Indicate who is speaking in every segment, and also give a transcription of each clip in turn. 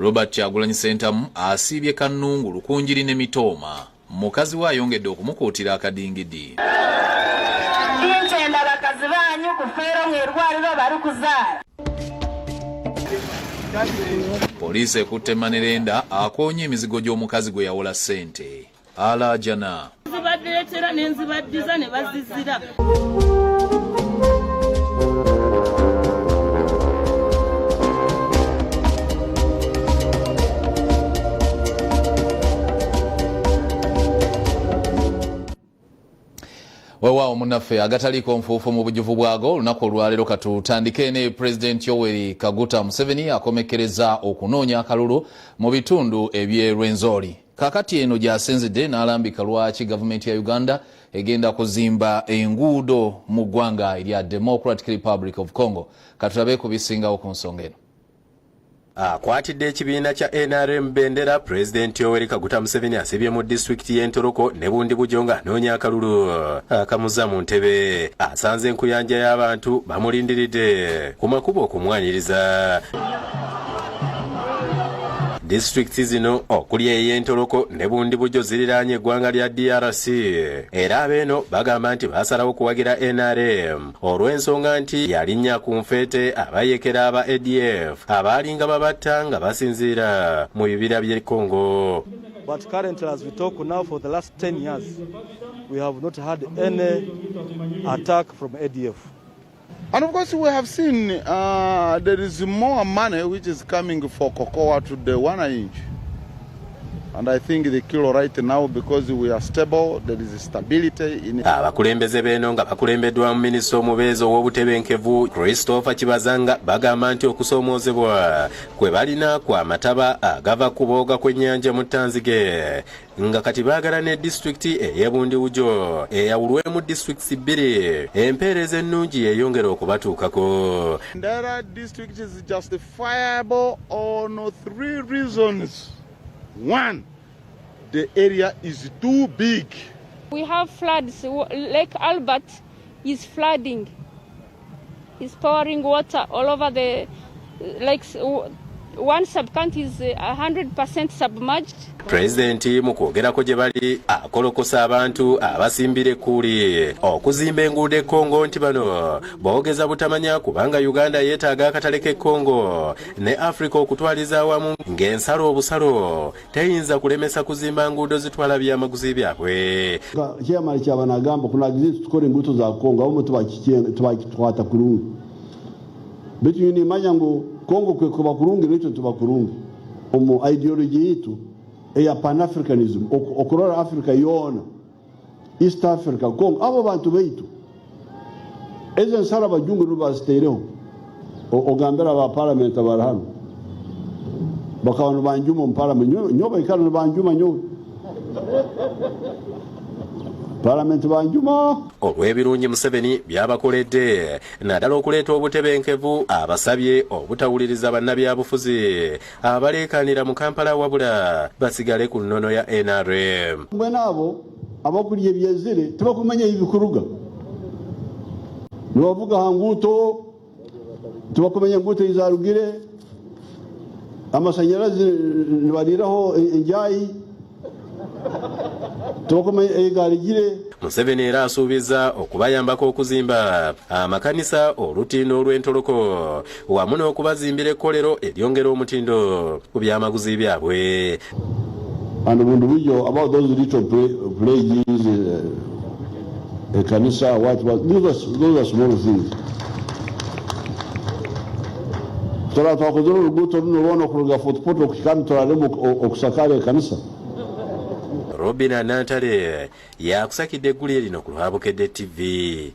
Speaker 1: Robert Kyagulanyi Ssentamu asiibye Kannungu, Lukunjiri ne Mitooma. Mukazi we ayongedde okumukuutira akadingidi.
Speaker 2: Bakazi banyu kufeera mu irwaliro bari kuzaala.
Speaker 1: Poliisi ekutte Manerenda akoonye emizigo gy'omukazi gwe yawola ssente. Alajana
Speaker 3: zibaddeetera n'enzibaddiza ne bazizira.
Speaker 1: Weewaawo munnaffe agataliko nfuufu mu bujuvu bwago olunaku olwaleero katutandike ne President Yoweri Kaguta Museveni akomekkereza okunoonya akalulu mu bitundu eby'e Rwenzori. Kakati eno gy'asenzedde n'alambika lwaki gavumenti ya Uganda egenda kuzimba enguudo mu ggwanga erya Democratic Republic of Congo. Katulabe ku bisingawo ku nsonga eno.
Speaker 4: Akwatidde ekibiina kya NRM bendera, President Yoweri Kaguta Museveni asibye mu disitulikiti y'Entoroko ne Bundi Bujonga anoonya akalulu. Akamuza mu ntebe asanze enkuyanja y'abantu bamulindiridde ku makubo okumwaniriza. Districts zino okuli ey'Entoroko ne Bundi Bujo ziriraanye eggwanga lya DRC. Era abeeno bagamba nti basalawo kuwagira NRM olw'ensonga nti yalinnya ku nfeete abayekera aba ADF abaalinga babatta nga basinziira mu bibira by'e Congo.
Speaker 5: But currently, as we talk now, for the last 10 years, we have not had any attack from ADF.
Speaker 6: And of course, we have seen there is more money which is coming for cocoa to the 1 inch. And I think the kilo right now, because we are stable, there is stability in it.
Speaker 4: Abakulembeze beno nga bakulembeddwa mu minisita omubeezi ow'obutebenkevu Christopher Kibazanga bagamba nti okusoomoozebwa kwe balina kwa mataba agava ku booga kw'ennyanja mu Tanzige nga kati baagala ne disitulikiti ey'e Bundi Bujo eyawulwemu disitulikiti 2 empeereza ennungi yeeyongera okubatuukako.
Speaker 6: Ndera district is justifiable on 3 reasons. 1, the area is too big.
Speaker 7: We have floods. Lake Albert is flooding. It's pouring water all over the lakes. One sub-county is 100% submerged.
Speaker 4: President mu kwogerako gye bali akolokosa abantu abasimbira ekkuli okuzimba enguudo e Congo nti bano boogeza butamanya kubanga Uganda yeetaaga akatale k'e Congo ne Africa okutwaliza awamu ng'ensalo obusalo teyinza kulemesa kuzimba nguudo zitwala byamaguzi byabwe.
Speaker 8: Kyamala kyabanagamba kunagize tukole enguudo za Congo abo tubakitwata kulungi betu nimanya ngu Congo kwe kuba kurungi n'ekyo tuba kurungi omu ideology yitu eya Pan-Africanism okurora Africa yona East Africa Congo abo bantu baitu ezo nsala bajungu nubazitereho ogambera ba parliament abarahano bakabano banjuma mu parliament nyoba ikana banjuma nyoba Parliament banjuma.
Speaker 4: Olw'ebirungi Museveni byabakoledde naddala okuleeta obutebenkevu abasabye obutawuliriza bannabyabufuzi abaleekaanira mu Kampala wabula basigale ku nnono ya NRM.
Speaker 8: Mbwena abo abakulya ebyezire tebakumanya ebikuruga nibavuga hanguuto tebakumanya enguuto izarugire amasanyalazi nibaliraho enjayi
Speaker 4: Museveni era asuubiza okubayambako okuzimba amakanisa olutindo olw'Entoroko wamu n'okubazimbira ekkolero eryongera omutindo ku byamaguzi byabwe.
Speaker 8: And Bundi Bujo, about those little places, kanisa, those are small things. Tora twakozera oluguuto luno lwona okuruga Fort Portal okukikani tolalemu okusakala ekanisa.
Speaker 4: Robina Nantale yakusakidde eggulire lino ku Lwabukedde TV.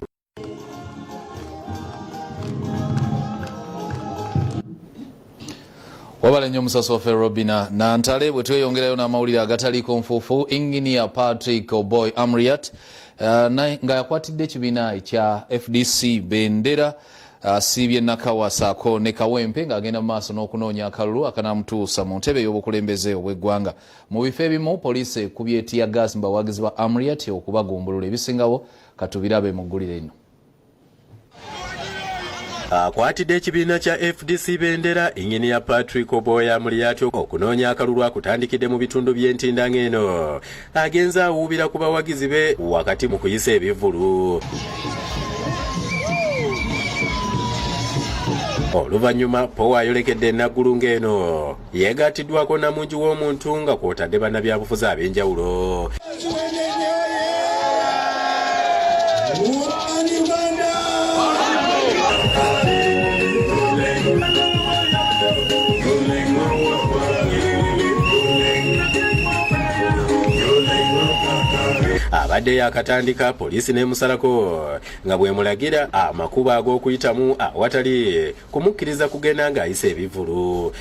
Speaker 1: Wabala nnyo Musaso waffe Robina Nantale. Bwe tweyongerayo n'amawulire agataliko nfuufu, Engineer Patrick Oboy Amriat nga yakwatidde ekibiina ekya FDC bendera asiibye Nakawasako ne Kawempe ng'agenda mu maaso n'okunoonya akalulu akanamutuusa mu ntebe y'obukulembeze obw'eggwanga. Mu bifo ebimu poliisi ekubye tiyaggaasi mu bawagizi ba Amriat okubagumbulula. Ebisingawo katubirabe mu ggulire lino.
Speaker 4: akwatidde ekibiina kya FDC Bendera Engineer Patrick Oboy Amuriat okunoonya akalulu akutandikidde mu bitundu by'Entinda ng'eno agenza awuubira ku bawagizi be wakati mu kuyisa ebivvulu. Oluvannyuma Power ayolekedde Naggulu ng'eno yeegatiddwako Namungi w'omuntu nga kw'otadde bannabyabufuzi ab'enjawulo. Abadde yakatandika poliisi n'emusalako nga bw'emulagira amakubo ag'okuyitamu awatali kumukkiriza kugenda ng'ayisa ebivvulu.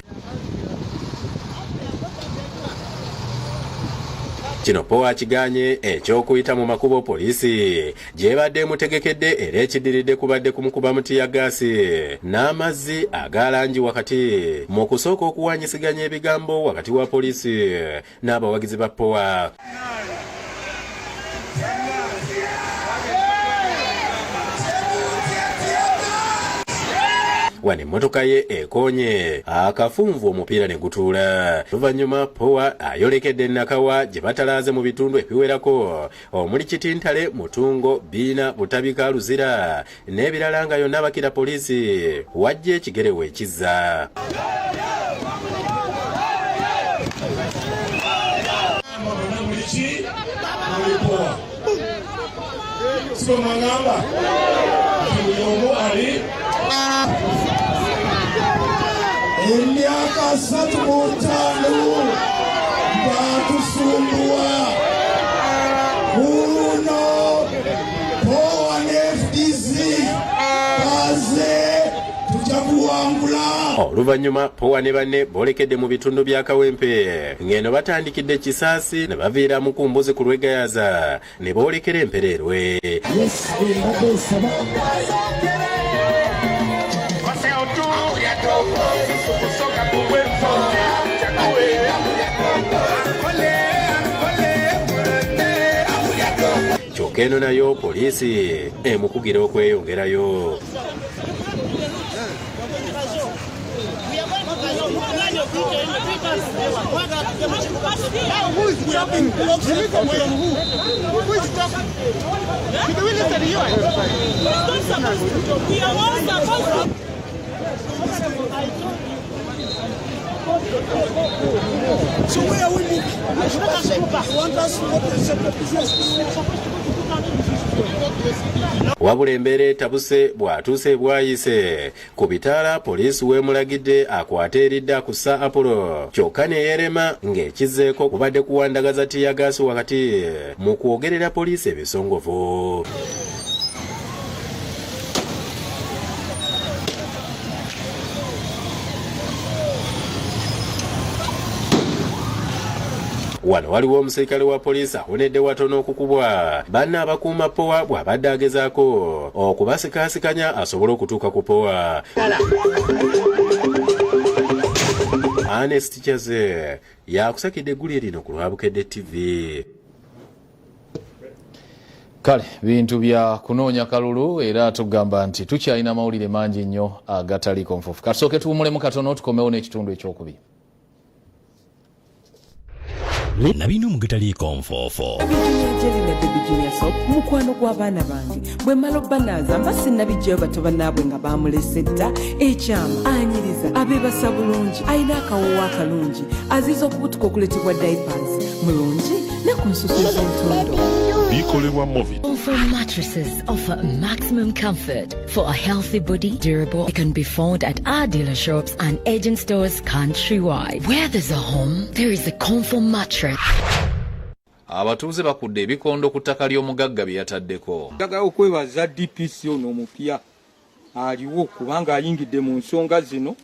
Speaker 4: Kino Power akiganye eky'okuyita mu makubo poliisi gy'ebadde emutegekedde era ekiddiridde kubadde kumukuba mu tiyagaasi n'amazzi aga langi wakati mu kusooka okuwanyisiganya ebigambo wakati wa poliisi n'abawagizi ba Power. Wano emmotoka ye ekonye akafunvu omupiira ne gutuula. Luvannyuma Power ayolekedde Nakawa gye batalaaze mu bitundu ebiwerako omuli Kitintale, Mutungo, Biina, Butabika, Luzira n'ebirala nga yonna bakira poliisi wajja ekigere weekizza.
Speaker 9: Emyaka 35 batusumbua uno Power FDC baze tujakuwangula.
Speaker 4: Oluvannyuma Power ne banne boolekedde mu bitundu bya Kawempe ng'eno batandikidde Kisaasi ne baviira mu kumbuzi ku Lwegayaza ne boolekera Empererwe. Kyokka eno nayo poliisi emukugira okweyongerayo.
Speaker 9: So where are we moving? Want us
Speaker 4: Wabula embeera etabuse bw'atuuse bwayise ku bitaala poliisi weemulagidde akwate eridda kussa Apollo kyokka ne yeerema ng'ekizzeeko kubadde kuwandagaza tiyagaasi wakati mu kwogerera poliisi ebisongovu. Wano waliwo omusirikale wa poliisi awonedde watono okukubwa banna abakuuma Power bw'abadde agezaako okubasikaasikanya asobole okutuuka ku Power. Ernest Chaze yakusakidde eggulire lino ku Lwabukedde TV.
Speaker 1: Kale bintu bya kunoonya kalulu era tugamba nti tukyalina mawulire mangi nnyo agataliko nfufu. Kasooke tuwumulemu katono tukomewo n'ekitundu ekyokubiri.
Speaker 10: Nabino mugataliko nfofo
Speaker 11: Junior Soap mukwano gw'abaana bange bwe malo banaza mbasi nabijjayo bato bannaabwe nga bamulese dda ekyama anyiriza abeebasa bulungi ayina akawoowo akalungi aziza okubutuka okuletebwa diapers mulungi ne ku nsusu z'entondo.
Speaker 12: Comfort mattresses offer maximum comfort for a healthy body, durable. It can be found at our dealer shops and agent stores countrywide. Where there's a home, there is a Comfort mattress.
Speaker 1: Abatuuze bakudde ebikondo ku ttaka ly'omugagga bye yataddeko.
Speaker 13: Njagala okwebaza DPC ono omupya aliwo kubanga ayingidde mu nsonga zino.